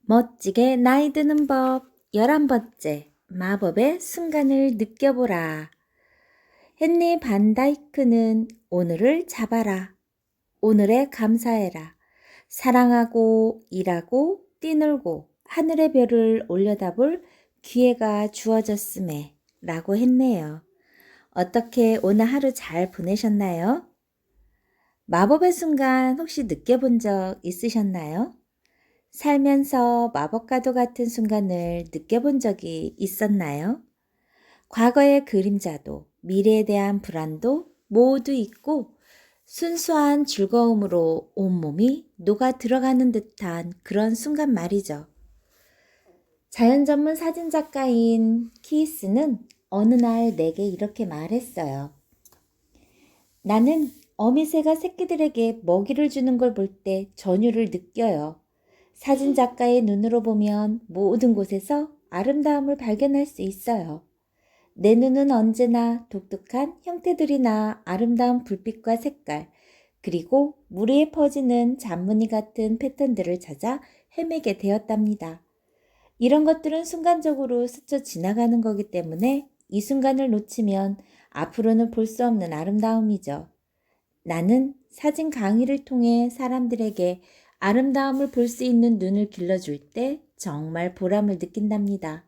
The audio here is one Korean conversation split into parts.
멋지게 나이 드는 법 11번째 마법의 순간을 느껴보라. 헨리 반다이크는 오늘을 잡아라. 오늘에 감사해라. 사랑하고 일하고 뛰놀고 하늘의 별을 올려다볼 기회가 주어졌음에 라고 했네요. 어떻게 오늘 하루 잘 보내셨나요? 마법의 순간 혹시 느껴본 적 있으셨나요? 살면서 마법과도 같은 순간을 느껴본 적이 있었나요? 과거의 그림자도 미래에 대한 불안도 모두 있고 순수한 즐거움으로 온몸이 녹아 들어가는 듯한 그런 순간 말이죠. 자연 전문 사진작가인 키스는 어느 날 내게 이렇게 말했어요. 나는 어미새가 새끼들에게 먹이를 주는 걸 볼 때 전율을 느껴요. 사진작가의 눈으로 보면 모든 곳에서 아름다움을 발견할 수 있어요. 내 눈은 언제나 독특한 형태들이나 아름다운 불빛과 색깔, 그리고 무리에 퍼지는 잔무늬 같은 패턴들을 찾아 헤매게 되었답니다. 이런 것들은 순간적으로 스쳐 지나가는 거기 때문에 이 순간을 놓치면 앞으로는 볼 수 없는 아름다움이죠. 나는 사진 강의를 통해 사람들에게 아름다움을 볼 수 있는 눈을 길러줄 때 정말 보람을 느낀답니다.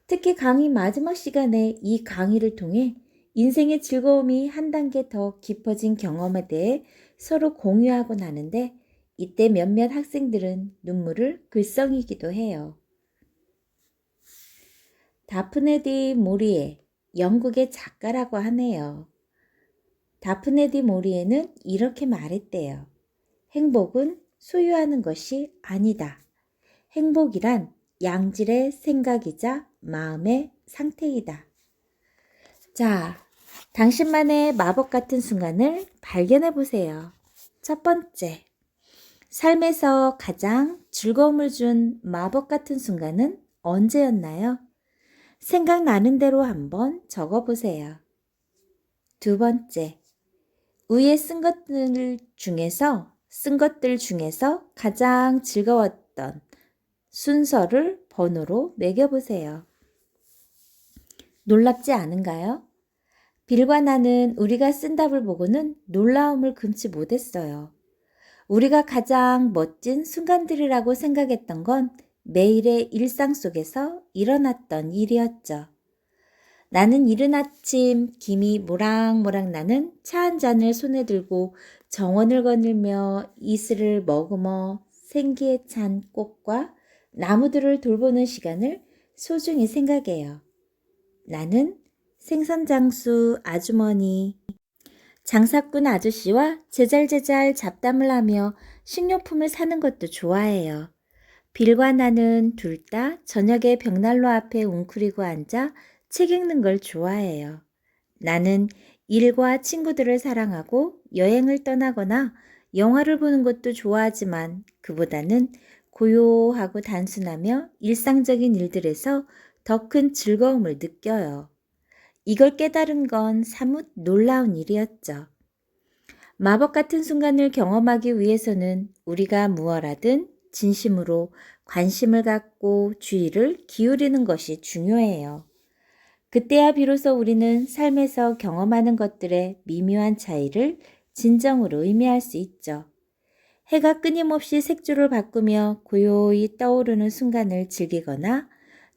특히 강의 마지막 시간에 이 강의를 통해 인생의 즐거움이 한 단계 더 깊어진 경험에 대해 서로 공유하고 나는데 이때 몇몇 학생들은 눈물을 글썽이기도 해요. 다프네 디 모리에, 영국의 작가라고 하네요. 다프네 디 모리에는 이렇게 말했대요. 행복은 소유하는 것이 아니다. 행복이란 양질의 생각이자 마음의 상태이다. 자, 당신만의 마법 같은 순간을 발견해 보세요. 첫 번째, 삶에서 가장 즐거움을 준 마법 같은 순간은 언제였나요? 생각나는 대로 한번 적어 보세요. 두 번째, 위에 쓴 것들 중에서 가장 즐거웠던 순서를 번호로 매겨보세요. 놀랍지 않은가요? 빌과 나는 우리가 쓴 답을 보고는 놀라움을 금치 못했어요. 우리가 가장 멋진 순간들이라고 생각했던 건 매일의 일상 속에서 일어났던 일이었죠. 나는 이른 아침 김이 모락모락 나는 차 한 잔을 손에 들고 정원을 거닐며 이슬을 머금어 생기에 찬 꽃과 나무들을 돌보는 시간을 소중히 생각해요. 나는 생선장수 아주머니, 장사꾼 아저씨와 제잘제잘 잡담을 하며 식료품을 사는 것도 좋아해요. 빌과 나는 둘 다 저녁에 벽난로 앞에 웅크리고 앉아 책 읽는 걸 좋아해요. 나는 일과 친구들을 사랑하고 여행을 떠나거나 영화를 보는 것도 좋아하지만 그보다는 고요하고 단순하며 일상적인 일들에서 더 큰 즐거움을 느껴요. 이걸 깨달은 건 사뭇 놀라운 일이었죠. 마법 같은 순간을 경험하기 위해서는 우리가 무엇하든 진심으로 관심을 갖고 주의를 기울이는 것이 중요해요. 그때야 비로소 우리는 삶에서 경험하는 것들의 미묘한 차이를 진정으로 의미할 수 있죠. 해가 끊임없이 색조를 바꾸며 고요히 떠오르는 순간을 즐기거나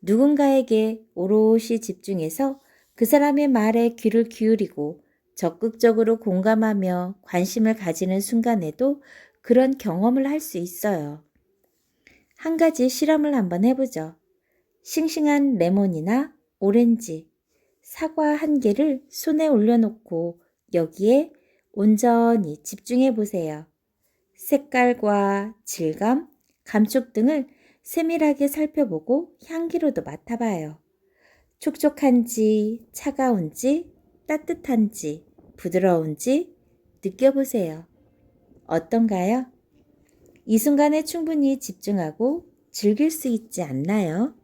누군가에게 오롯이 집중해서 그 사람의 말에 귀를 기울이고 적극적으로 공감하며 관심을 가지는 순간에도 그런 경험을 할 수 있어요. 한 가지 실험을 한번 해보죠. 싱싱한 레몬이나 오렌지, 사과 한 개를 손에 올려놓고 여기에 온전히 집중해 보세요. 색깔과 질감, 감촉 등을 세밀하게 살펴보고 향기로도 맡아봐요. 촉촉한지, 차가운지, 따뜻한지, 부드러운지 느껴보세요. 어떤가요? 이 순간에 충분히 집중하고 즐길 수 있지 않나요?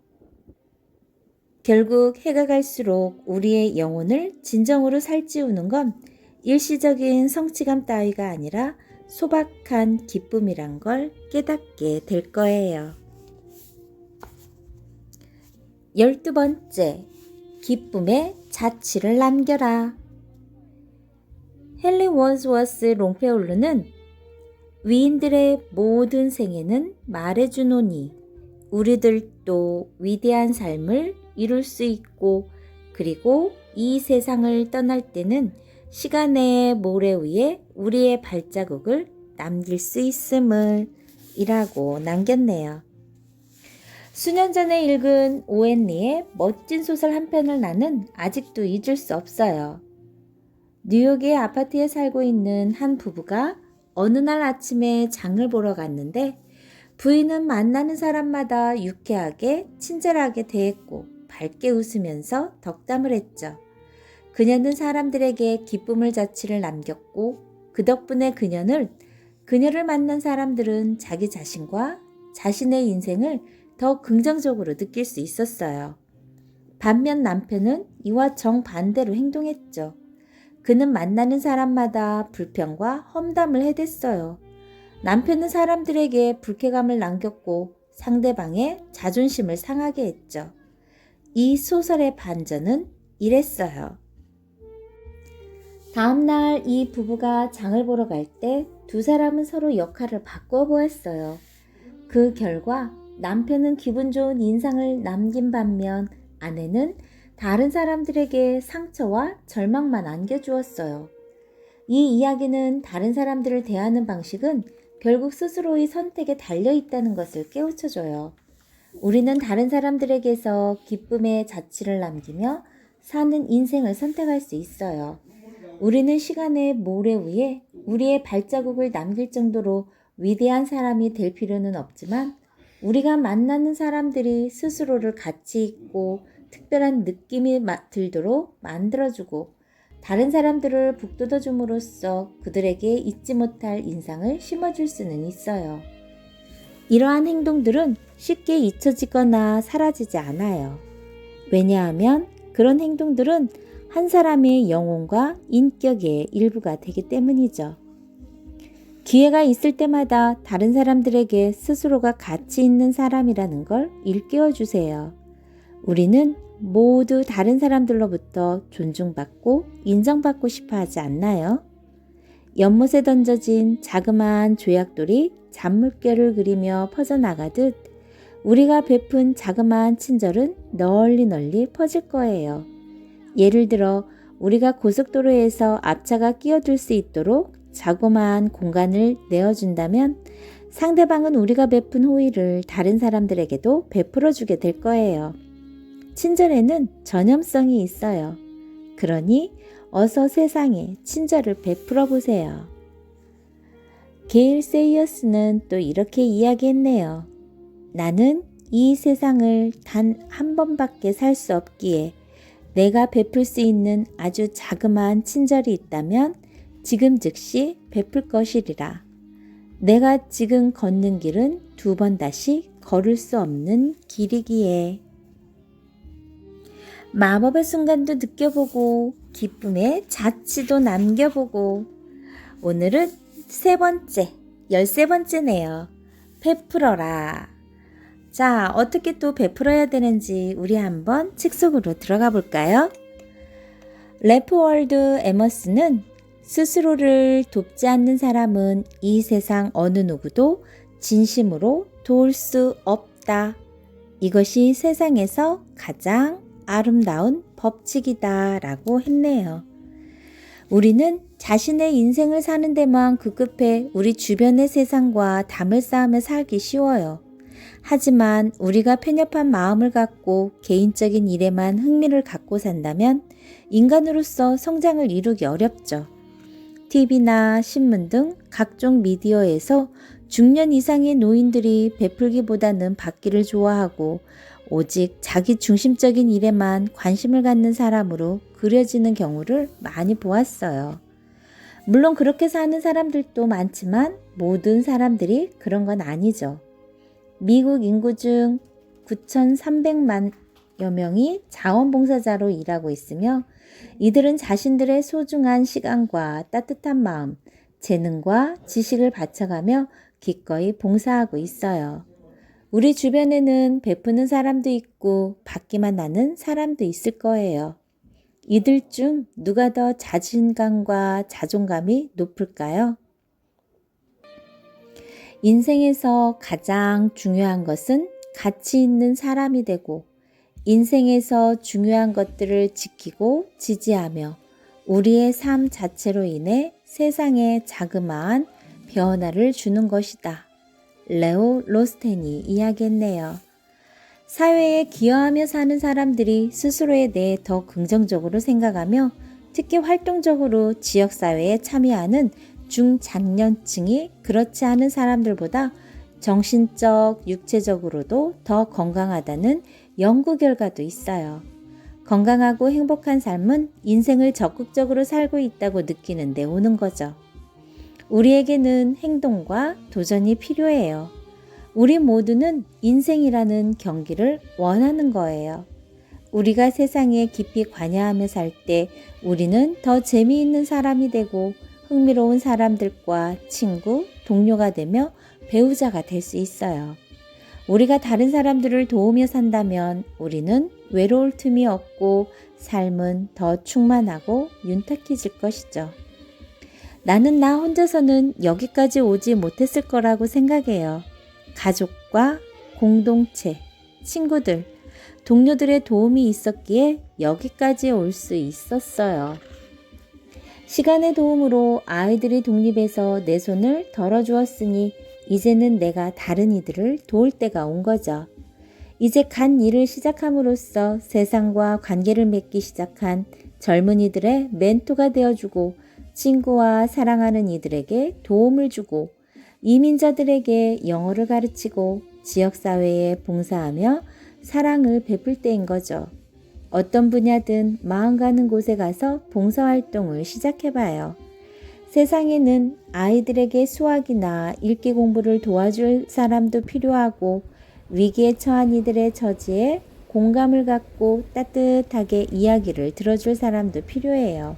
결국 해가 갈수록 우리의 영혼을 진정으로 살찌우는 건 일시적인 성취감 따위가 아니라 소박한 기쁨이란 걸 깨닫게 될 거예요. 12번째, 기쁨의 자취를 남겨라. 헨리 월ds워스 롱페올로는 위인들의 모든 생애는 말해주노니 우리들도 위대한 삶을 이룰 수 있고 그리고 이 세상을 떠날 때는 시간의 모래 위에 우리의 발자국을 남길 수 있음을 이라고 남겼네요. 수년 전에 읽은 오웬 리의 멋진 소설 한 편을 나는 아직도 잊을 수 없어요. 뉴욕의 아파트에 살고 있는 한 부부가 어느 날 아침에 장을 보러 갔는데 부인은 만나는 사람마다 유쾌하게 친절하게 대했고 밝게 웃으면서 덕담을 했죠. 그녀는 사람들에게 기쁨을 자취를 남겼고 그 덕분에 그녀를 만난 사람들은 자기 자신과 자신의 인생을 더 긍정적으로 느낄 수 있었어요. 반면 남편은 이와 정반대로 행동했죠. 그는 만나는 사람마다 불평과 험담을 해댔어요. 남편은 사람들에게 불쾌감을 남겼고 상대방의 자존심을 상하게 했죠. 이 소설의 반전은 이랬어요. 다음날 이 부부가 장을 보러 갈 때 두 사람은 서로 역할을 바꿔 보았어요. 그 결과 남편은 기분 좋은 인상을 남긴 반면 아내는 다른 사람들에게 상처와 절망만 안겨주었어요. 이 이야기는 다른 사람들을 대하는 방식은 결국 스스로의 선택에 달려 있다는 것을 깨우쳐줘요. 우리는 다른 사람들에게서 기쁨의 자취를 남기며 사는 인생을 선택할 수 있어요. 우리는 시간의 모래 위에 우리의 발자국을 남길 정도로 위대한 사람이 될 필요는 없지만 우리가 만나는 사람들이 스스로를 가치 있고 특별한 느낌이 들도록 만들어주고 다른 사람들을 북돋아줌으로써 그들에게 잊지 못할 인상을 심어줄 수는 있어요. 이러한 행동들은 쉽게 잊혀지거나 사라지지 않아요. 왜냐하면 그런 행동들은 한 사람의 영혼과 인격의 일부가 되기 때문이죠. 기회가 있을 때마다 다른 사람들에게 스스로가 가치 있는 사람이라는 걸 일깨워 주세요. 우리는 모두 다른 사람들로부터 존중받고 인정받고 싶어 하지 않나요? 연못에 던져진 자그마한 조약돌이 잔물결을 그리며 퍼져나가듯 우리가 베푼 자그마한 친절은 널리 퍼질 거예요. 예를 들어 우리가 고속도로에서 앞차가 끼어들 수 있도록 자그마한 공간을 내어준다면 상대방은 우리가 베푼 호의를 다른 사람들에게도 베풀어주게 될 거예요. 친절에는 전염성이 있어요. 그러니 어서 세상에 친절을 베풀어 보세요. 게일 세이어스는 또 이렇게 이야기했네요. 나는 이 세상을 단 한 번밖에 살 수 없기에 내가 베풀 수 있는 아주 자그마한 친절이 있다면 지금 즉시 베풀 것이리라. 내가 지금 걷는 길은 두 번 다시 걸을 수 없는 길이기에. 마법의 순간도 느껴보고 기쁨의 자취도 남겨보고 오늘은 13번째네요. 베풀어라. 자, 어떻게 또 베풀어야 되는지 우리 한번 책 속으로 들어가 볼까요? 래프월드 에머스는 스스로를 돕지 않는 사람은 이 세상 어느 누구도 진심으로 도울 수 없다. 이것이 세상에서 가장 아름다운 법칙이다 라고 했네요. 우리는 자신의 인생을 사는 데만 급급해 우리 주변의 세상과 담을 쌓으며 살기 쉬워요. 하지만 우리가 편협한 마음을 갖고 개인적인 일에만 흥미를 갖고 산다면 인간으로서 성장을 이루기 어렵죠. TV나 신문 등 각종 미디어에서 중년 이상의 노인들이 베풀기보다는 받기를 좋아하고 오직 자기 중심적인 일에만 관심을 갖는 사람으로 그려지는 경우를 많이 보았어요. 물론 그렇게 사는 사람들도 많지만 모든 사람들이 그런 건 아니죠. 미국 인구 중 9,300만여 명이 자원봉사자로 일하고 있으며 이들은 자신들의 소중한 시간과 따뜻한 마음, 재능과 지식을 바쳐가며 기꺼이 봉사하고 있어요. 우리 주변에는 베푸는 사람도 있고 받기만 하는 사람도 있을 거예요. 이들 중 누가 더 자신감과 자존감이 높을까요? 인생에서 가장 중요한 것은 가치 있는 사람이 되고 인생에서 중요한 것들을 지키고 지지하며 우리의 삶 자체로 인해 세상에 자그마한 변화를 주는 것이다. 레오 로스텐이 이야기했네요. 사회에 기여하며 사는 사람들이 스스로에 대해 더 긍정적으로 생각하며 특히 활동적으로 지역사회에 참여하는 중장년층이 그렇지 않은 사람들보다 정신적, 육체적으로도 더 건강하다는 연구 결과도 있어요. 건강하고 행복한 삶은 인생을 적극적으로 살고 있다고 느끼는데 오는 거죠. 우리에게는 행동과 도전이 필요해요. 우리 모두는 인생이라는 경기를 원하는 거예요. 우리가 세상에 깊이 관여하며 살 때 우리는 더 재미있는 사람이 되고 흥미로운 사람들과 친구, 동료가 되며 배우자가 될 수 있어요. 우리가 다른 사람들을 도우며 산다면 우리는 외로울 틈이 없고 삶은 더 충만하고 윤택해질 것이죠. 나는 나 혼자서는 여기까지 오지 못했을 거라고 생각해요. 가족과 공동체, 친구들, 동료들의 도움이 있었기에 여기까지 올 수 있었어요. 시간의 도움으로 아이들이 독립해서 내 손을 덜어주었으니 이제는 내가 다른 이들을 도울 때가 온 거죠. 이제 간 일을 시작함으로써 세상과 관계를 맺기 시작한 젊은이들의 멘토가 되어주고 친구와 사랑하는 이들에게 도움을 주고 이민자들에게 영어를 가르치고 지역사회에 봉사하며 사랑을 베풀 때인 거죠. 어떤 분야든 마음 가는 곳에 가서 봉사활동을 시작해봐요. 세상에는 아이들에게 수학이나 읽기 공부를 도와줄 사람도 필요하고 위기에 처한 이들의 처지에 공감을 갖고 따뜻하게 이야기를 들어줄 사람도 필요해요.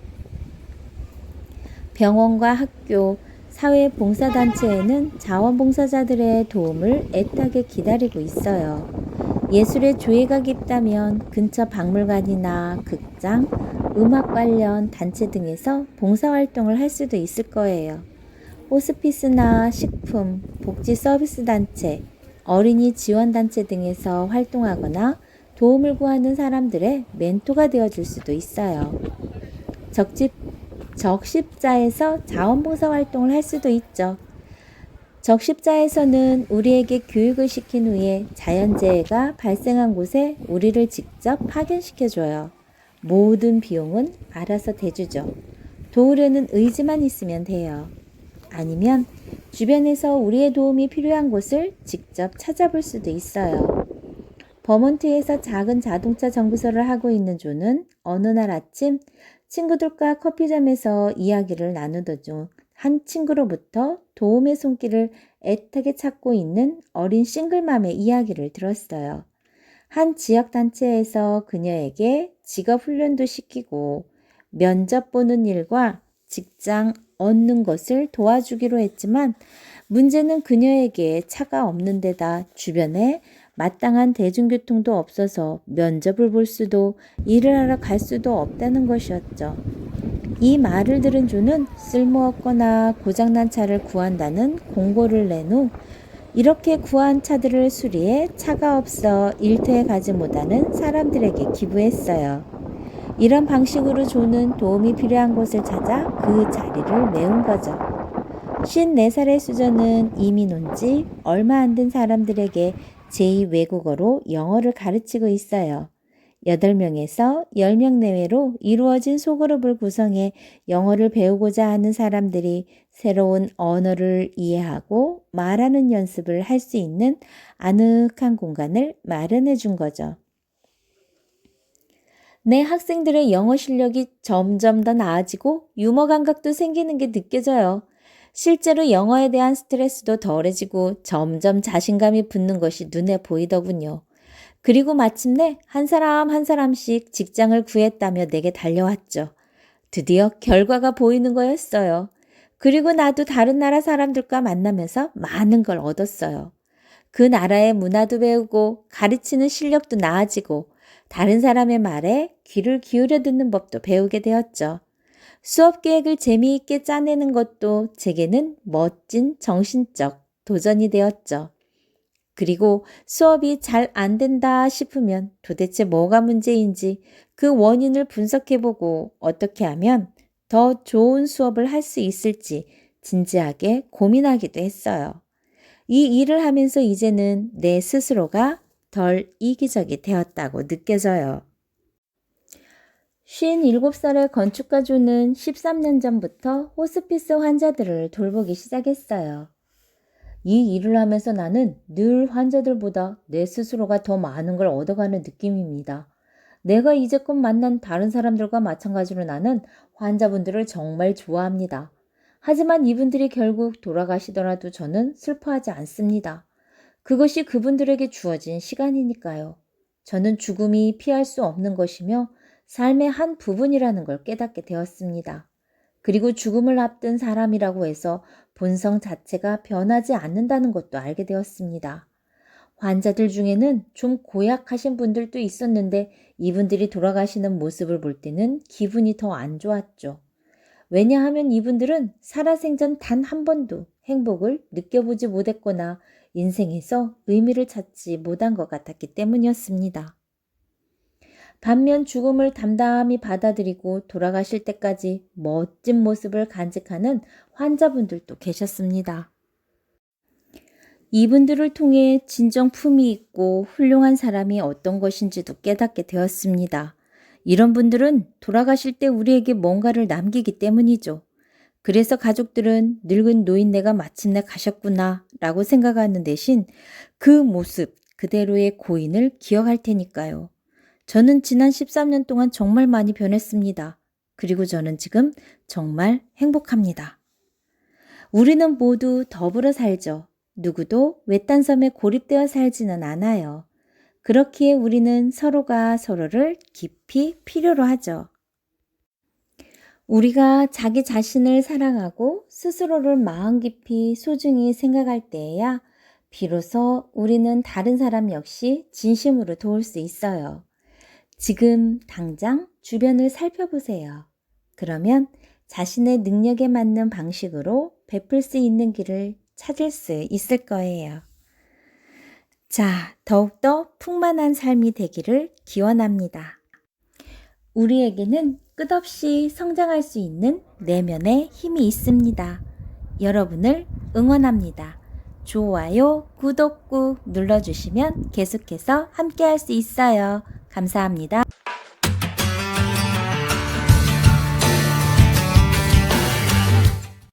병원과 학교, 사회봉사단체에는 자원봉사자들의 도움을 애타게 기다리고 있어요. 예술의 조예가 깊다면 근처 박물관이나 극장, 음악 관련 단체 등에서 봉사활동을 할 수도 있을 거예요. 호스피스나 식품, 복지 서비스 단체, 어린이 지원단체 등에서 활동하거나 도움을 구하는 사람들의 멘토가 되어줄 수도 있어요. 적십자에서 자원봉사 활동을 할 수도 있죠. 적십자에서는 우리에게 교육을 시킨 후에 자연재해가 발생한 곳에 우리를 직접 파견시켜줘요. 모든 비용은 알아서 대주죠. 도우려는 의지만 있으면 돼요. 아니면 주변에서 우리의 도움이 필요한 곳을 직접 찾아볼 수도 있어요. 버몬트에서 작은 자동차 정비소를 하고 있는 조는 어느 날 아침 친구들과 커피점에서 이야기를 나누던 중 한 친구로부터 도움의 손길을 애타게 찾고 있는 어린 싱글맘의 이야기를 들었어요. 한 지역단체에서 그녀에게 직업훈련도 시키고 면접 보는 일과 직장 얻는 것을 도와주기로 했지만 문제는 그녀에게 차가 없는 데다 주변에 마땅한 대중교통도 없어서 면접을 볼 수도 일을 하러 갈 수도 없다는 것이었죠. 이 말을 들은 조는 쓸모없거나 고장난 차를 구한다는 공고를 낸 후 이렇게 구한 차들을 수리해 차가 없어 일터에 가지 못하는 사람들에게 기부했어요. 이런 방식으로 조는 도움이 필요한 곳을 찾아 그 자리를 메운 거죠. 54살의 수저는 이민 온 지 얼마 안 된 사람들에게 제2외국어로 영어를 가르치고 있어요. 8명에서 10명 내외로 이루어진 소그룹을 구성해 영어를 배우고자 하는 사람들이 새로운 언어를 이해하고 말하는 연습을 할 수 있는 아늑한 공간을 마련해 준 거죠. 내 학생들의 영어 실력이 점점 더 나아지고 유머 감각도 생기는 게 느껴져요. 실제로 영어에 대한 스트레스도 덜해지고 점점 자신감이 붙는 것이 눈에 보이더군요. 그리고 마침내 한 사람 한 사람씩 직장을 구했다며 내게 달려왔죠. 드디어 결과가 보이는 거였어요. 그리고 나도 다른 나라 사람들과 만나면서 많은 걸 얻었어요. 그 나라의 문화도 배우고 가르치는 실력도 나아지고 다른 사람의 말에 귀를 기울여 듣는 법도 배우게 되었죠. 수업 계획을 재미있게 짜내는 것도 제게는 멋진 정신적 도전이 되었죠. 그리고 수업이 잘 안 된다 싶으면 도대체 뭐가 문제인지 그 원인을 분석해보고 어떻게 하면 더 좋은 수업을 할 수 있을지 진지하게 고민하기도 했어요. 이 일을 하면서 이제는 내 스스로가 덜 이기적이 되었다고 느껴져요. 57살의 건축가조는 13년 전부터 호스피스 환자들을 돌보기 시작했어요. 이 일을 하면서 나는 늘 환자들보다 내 스스로가 더 많은 걸 얻어가는 느낌입니다. 내가 이제껏 만난 다른 사람들과 마찬가지로 나는 환자분들을 정말 좋아합니다. 하지만 이분들이 결국 돌아가시더라도 저는 슬퍼하지 않습니다. 그것이 그분들에게 주어진 시간이니까요. 저는 죽음이 피할 수 없는 것이며 삶의 한 부분이라는 걸 깨닫게 되었습니다. 그리고 죽음을 앞둔 사람이라고 해서 본성 자체가 변하지 않는다는 것도 알게 되었습니다. 환자들 중에는 좀 고약하신 분들도 있었는데 이분들이 돌아가시는 모습을 볼 때는 기분이 더 안 좋았죠. 왜냐하면 이분들은 살아생전 단 한 번도 행복을 느껴보지 못했거나 인생에서 의미를 찾지 못한 것 같았기 때문이었습니다. 반면 죽음을 담담히 받아들이고 돌아가실 때까지 멋진 모습을 간직하는 환자분들도 계셨습니다. 이분들을 통해 진정 품이 있고 훌륭한 사람이 어떤 것인지도 깨닫게 되었습니다. 이런 분들은 돌아가실 때 우리에게 뭔가를 남기기 때문이죠. 그래서 가족들은 늙은 노인네가 마침내 가셨구나 라고 생각하는 대신 그 모습 그대로의 고인을 기억할 테니까요. 저는 지난 13년 동안 정말 많이 변했습니다. 그리고 저는 지금 정말 행복합니다. 우리는 모두 더불어 살죠. 누구도 외딴 섬에 고립되어 살지는 않아요. 그렇기에 우리는 서로가 서로를 깊이 필요로 하죠. 우리가 자기 자신을 사랑하고 스스로를 마음 깊이 소중히 생각할 때에야 비로소 우리는 다른 사람 역시 진심으로 도울 수 있어요. 지금 당장 주변을 살펴보세요. 그러면 자신의 능력에 맞는 방식으로 베풀 수 있는 길을 찾을 수 있을 거예요. 자, 더욱더 풍만한 삶이 되기를 기원합니다. 우리에게는 끝없이 성장할 수 있는 내면의 힘이 있습니다. 여러분을 응원합니다. 좋아요, 구독 꾹 눌러주시면 계속해서 함께할 수 있어요. 감사합니다.